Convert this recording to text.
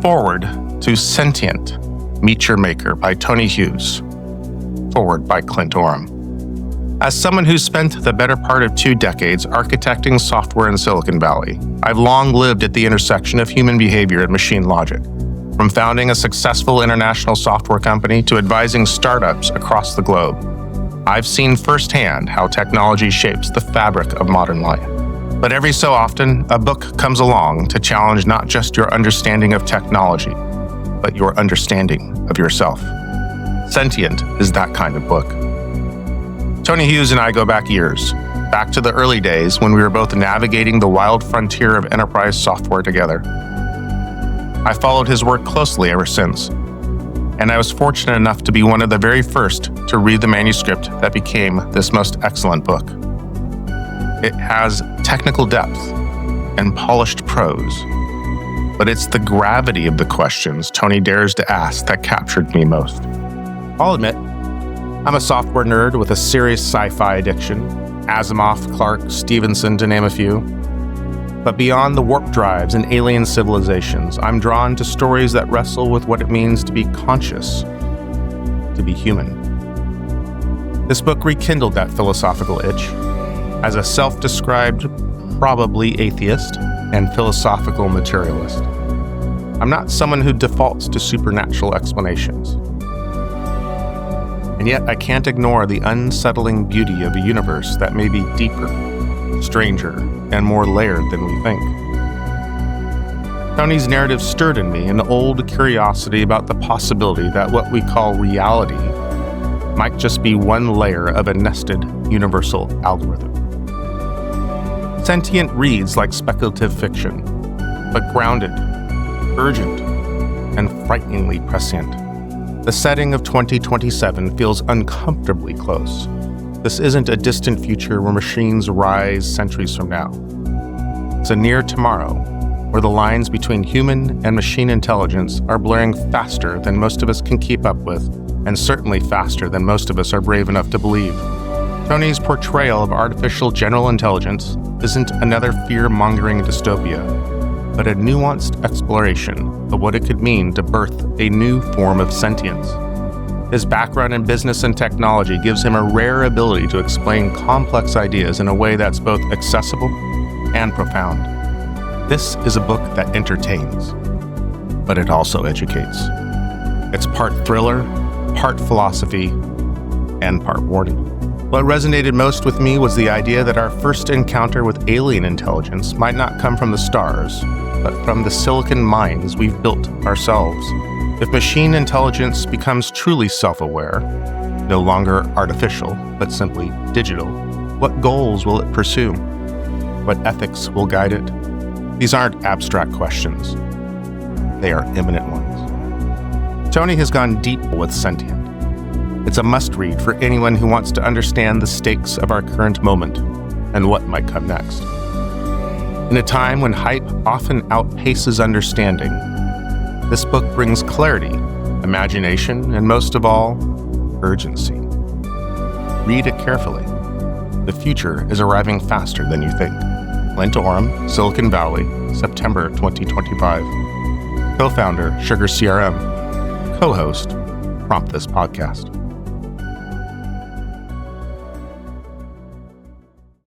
Forward to Sentient, Meet Your Maker by Tony Hughes. Forward by Clint Oram. As someone who's spent the better part of 2 decades architecting software in Silicon Valley, I've long lived at the intersection of human behavior and machine logic. From founding a successful international software company to advising startups across the globe, I've seen firsthand how technology shapes the fabric of modern life. But every so often, a book comes along to challenge not just your understanding of technology, but your understanding of yourself. Sentient is that kind of book. Tony Hughes and I go back years, back to the early days when we were both navigating the wild frontier of enterprise software together. I followed his work closely ever since, and I was fortunate enough to be one of the very first to read the manuscript that became this most excellent book. It has technical depth and polished prose, but it's the gravity of the questions Tony dares to ask that captured me most. I'll admit, I'm a software nerd with a serious sci-fi addiction, Asimov, Clarke, Stevenson, to name a few. But beyond the warp drives and alien civilizations, I'm drawn to stories that wrestle with what it means to be conscious, to be human. This book rekindled that philosophical itch. As a self-described, probably atheist and philosophical materialist, I'm not someone who defaults to supernatural explanations. And yet I can't ignore the unsettling beauty of a universe that may be deeper, stranger, and more layered than we think. Tony's narrative stirred in me an old curiosity about the possibility that what we call reality might just be one layer of a nested universal algorithm. Sentient reads like speculative fiction, but grounded, urgent, and frighteningly prescient. The setting of 2027 feels uncomfortably close. This isn't a distant future where machines rise centuries from now. It's a near tomorrow where the lines between human and machine intelligence are blurring faster than most of us can keep up with, and certainly faster than most of us are brave enough to believe. Tony's portrayal of artificial general intelligence isn't another fear-mongering dystopia, but a nuanced exploration of what it could mean to birth a new form of sentience. His background in business and technology gives him a rare ability to explain complex ideas in a way that's both accessible and profound. This is a book that entertains, but it also educates. It's part thriller, part philosophy, and part warning. What resonated most with me was the idea that our first encounter with alien intelligence might not come from the stars, but from the silicon minds we've built ourselves. If machine intelligence becomes truly self-aware, no longer artificial, but simply digital, what goals will it pursue? What ethics will guide it? These aren't abstract questions. They are imminent ones. Tony has gone deep with Sentient. It's a must-read for anyone who wants to understand the stakes of our current moment and what might come next. In a time when hype often outpaces understanding, this book brings clarity, imagination, and most of all, urgency. Read it carefully. The future is arriving faster than you think. Clint Oram, Silicon Valley, September 2025. Co-founder, Sugar CRM. Co-host, Prompt This Podcast.